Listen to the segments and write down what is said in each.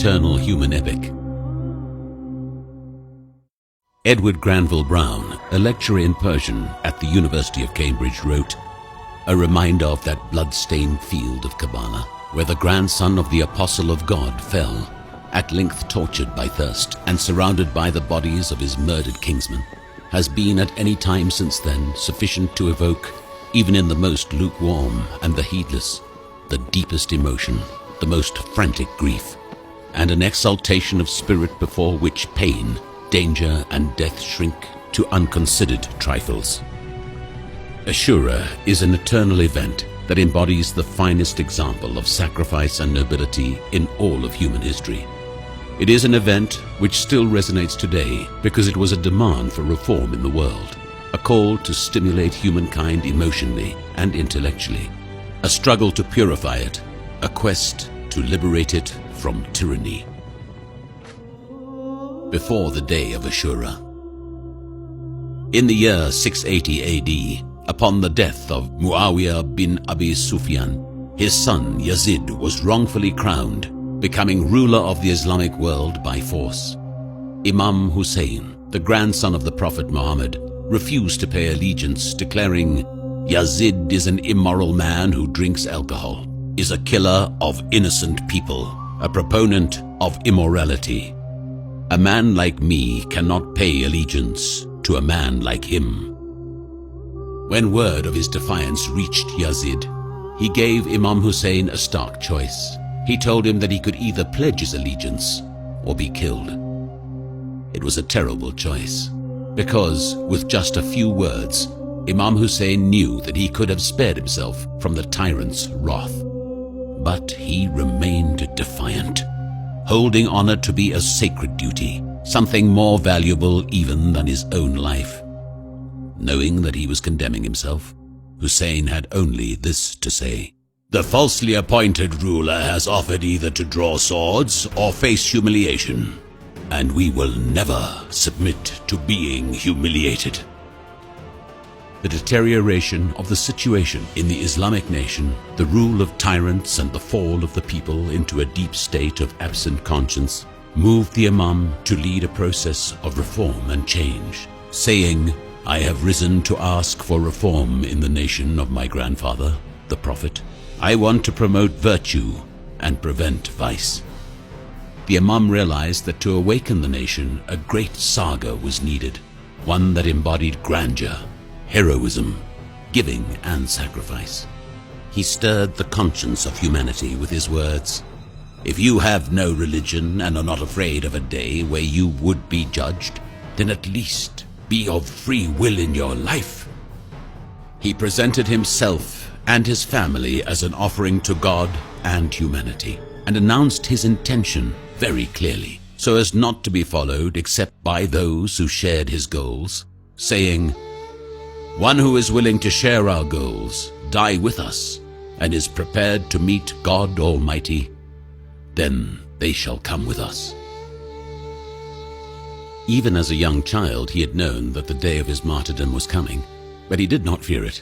eternal human epic. Edward Granville Brown, a lecturer in Persian at the University of Cambridge, wrote, "A reminder of that blood-stained field of Karbala, where the grandson of the Apostle of God fell, at length tortured by thirst and surrounded by the bodies of his murdered kinsmen, has been at any time since then sufficient to evoke, even in the most lukewarm and the heedless, the deepest emotion, the most frantic grief, and an exaltation of spirit before which pain, danger, and death shrink to unconsidered trifles." Ashura is an eternal event that embodies the finest example of sacrifice and nobility in all of human history. It is an event which still resonates today because it was a demand for reform in the world, a call to stimulate humankind emotionally and intellectually, a struggle to purify it, a quest to liberate it from tyranny. Before the day of Ashura. In the year 680 AD, upon the death of Muawiyah bin Abi Sufyan, his son Yazid was wrongfully crowned, becoming ruler of the Islamic world by force. Imam Hussein, the grandson of the Prophet Muhammad, refused to pay allegiance, declaring, "Yazid is an immoral man who drinks alcohol, is a killer of innocent people, a proponent of immorality. A man like me cannot pay allegiance to a man like him." When word of his defiance reached Yazid, he gave Imam Hussein a stark choice. He told him that he could either pledge his allegiance or be killed. It was a terrible choice, because with just a few words, Imam Hussein knew that he could have spared himself from the tyrant's wrath. But he remained defiant, holding honor to be a sacred duty, something more valuable even than his own life. Knowing that he was condemning himself, Hussein had only this to say: "The falsely appointed ruler has offered either to draw swords or face humiliation, and we will never submit to being humiliated." The deterioration of the situation in the Islamic nation, the rule of tyrants and the fall of the people into a deep state of absent conscience, moved the Imam to lead a process of reform and change, saying, "I have risen to ask for reform in the nation of my grandfather, the Prophet. I want to promote virtue and prevent vice." The Imam realized that to awaken the nation, a great saga was needed, one that embodied grandeur, heroism, giving, and sacrifice. He stirred the conscience of humanity with his words, "If you have no religion and are not afraid of a day where you would be judged, then at least be of free will in your life." He presented himself and his family as an offering to God and humanity, and announced his intention very clearly, so as not to be followed except by those who shared his goals, saying, "One who is willing to share our goals, die with us, and is prepared to meet God Almighty, then they shall come with us." Even as a young child, he had known that the day of his martyrdom was coming, but he did not fear it.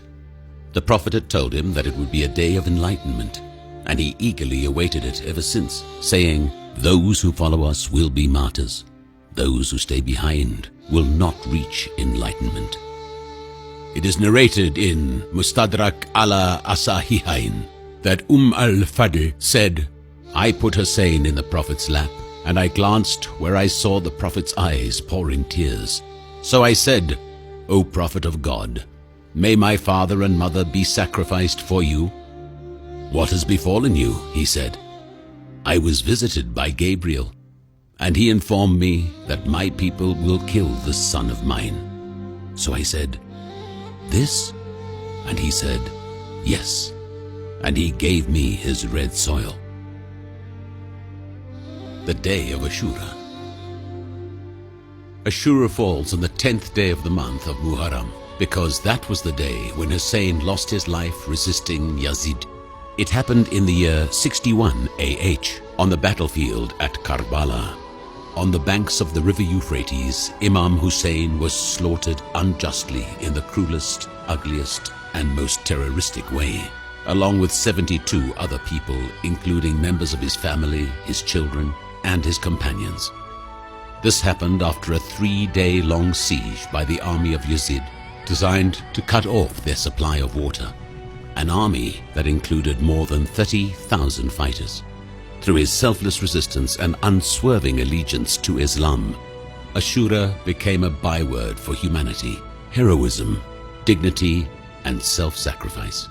The Prophet had told him that it would be a day of enlightenment, and he eagerly awaited it ever since, saying, "Those who follow us will be martyrs. Those who stay behind will not reach enlightenment." It is narrated in Mustadrak ala Asahihain that al-Fadl said, "I put Hussein in the Prophet's lap, and I glanced where I saw the Prophet's eyes pouring tears. So I said, 'O Prophet of God, may my father and mother be sacrificed for you?' 'What has befallen you?' he said. 'I was visited by Gabriel, and he informed me that my people will kill this son of mine.' So I said, 'This?' And he said, 'Yes,' and he gave me his red soil." The day of Ashura. Ashura falls on the 10th day of the month of Muharram, because that was the day when Hussein lost his life resisting Yazid. It happened in the year 61 AH, on the battlefield at Karbala. On the banks of the river Euphrates, Imam Hussein was slaughtered unjustly in the cruelest, ugliest, and most terroristic way, along with 72 other people, including members of his family, his children, and his companions. This happened after a 3-day-long siege by the army of Yazid, designed to cut off their supply of water. An army that included more than 30,000 fighters. Through his selfless resistance and unswerving allegiance to Islam, Ashura became a byword for humanity, heroism, dignity, and self-sacrifice.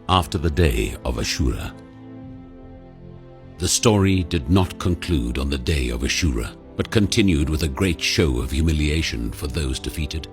After the day of Ashura. The story did not conclude on the day of Ashura, but continued with a great show of humiliation for those defeated.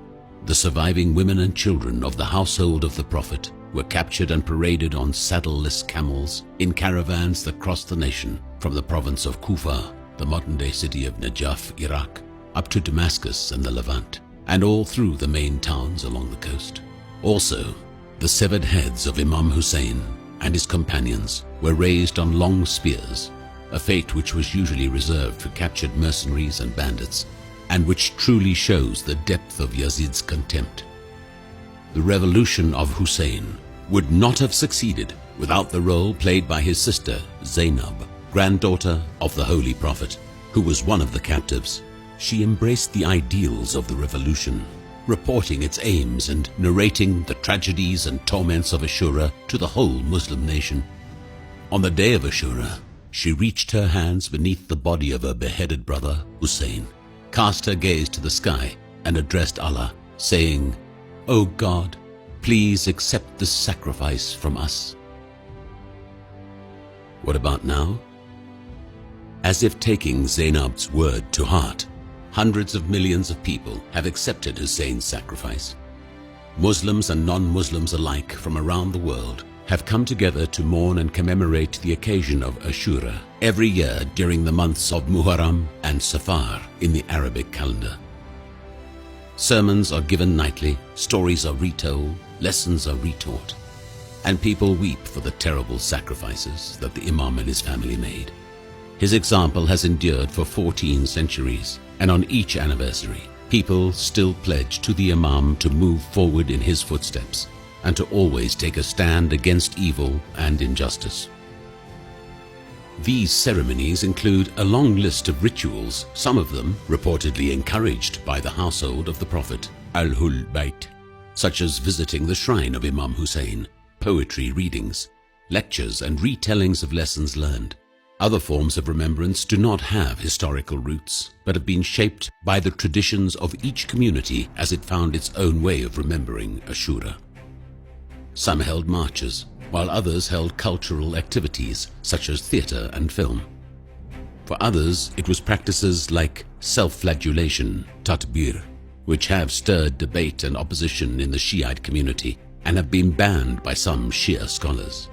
The surviving women and children of the household of the Prophet were captured and paraded on saddleless camels in caravans that crossed the nation from the province of Kufa, the modern-day city of Najaf, Iraq, up to Damascus and the Levant, and all through the main towns along the coast. Also, the severed heads of Imam Hussein and his companions were raised on long spears, a fate which was usually reserved for captured mercenaries and bandits, and which truly shows the depth of Yazid's contempt. The revolution of Hussein would not have succeeded without the role played by his sister Zainab, granddaughter of the Holy Prophet, who was one of the captives. She embraced the ideals of the revolution, reporting its aims and narrating the tragedies and torments of Ashura to the whole Muslim nation. On the day of Ashura, she reached her hands beneath the body of her beheaded brother Hussein, cast her gaze to the sky, and addressed Allah, saying, "O God, please accept this sacrifice from us." What about now? As if taking Zainab's word to heart, hundreds of millions of people have accepted Hussein's sacrifice. Muslims and non-Muslims alike from around the world have come together to mourn and commemorate the occasion of Ashura every year during the months of Muharram and Safar in the Arabic calendar. Sermons are given nightly, stories are retold, lessons are retaught, and people weep for the terrible sacrifices that the Imam and his family made. His example has endured for 14 centuries, and on each anniversary, people still pledge to the Imam to move forward in his footsteps and to always take a stand against evil and injustice. These ceremonies include a long list of rituals, some of them reportedly encouraged by the household of the Prophet, Ahlul Bayt, such as visiting the shrine of Imam Hussein, poetry readings, lectures and retellings of lessons learned. Other forms of remembrance do not have historical roots, but have been shaped by the traditions of each community as it found its own way of remembering Ashura. Some held marches, while others held cultural activities such as theatre and film. For others, it was practices like self-flagellation, tatbir, which have stirred debate and opposition in the Shiite community and have been banned by some Shia scholars.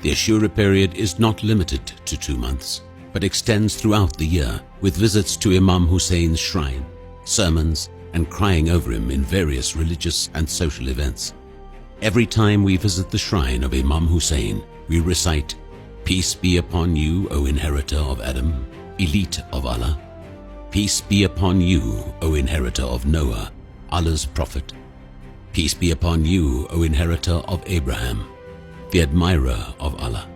The Ashura period is not limited to 2 months, but extends throughout the year with visits to Imam Hussein's shrine, sermons, and crying over him in various religious and social events. Every time we visit the shrine of Imam Hussein, we recite, "Peace be upon you, O inheritor of Adam, elite of Allah. Peace be upon you, O inheritor of Noah, Allah's prophet. Peace be upon you, O inheritor of Abraham, the admirer of Allah.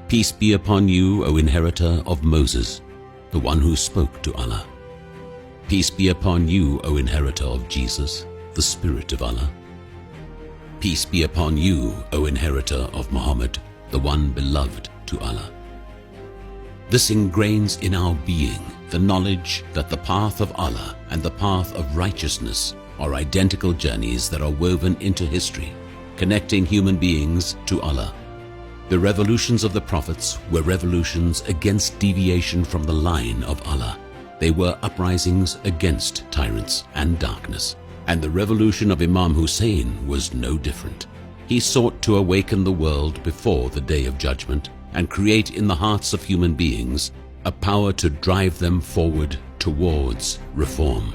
Peace be upon you, O inheritor of Moses, the one who spoke to Allah. Peace be upon you, O inheritor of Jesus, the Spirit of Allah. Peace be upon you, O inheritor of Muhammad, the one beloved to Allah." This ingrains in our being the knowledge that the path of Allah and the path of righteousness are identical journeys that are woven into history, connecting human beings to Allah. The revolutions of the prophets were revolutions against deviation from the line of Allah. They were uprisings against tyrants and darkness, and the revolution of Imam Hussein was no different. He sought to awaken the world before the day of judgment and create in the hearts of human beings a power to drive them forward towards reform.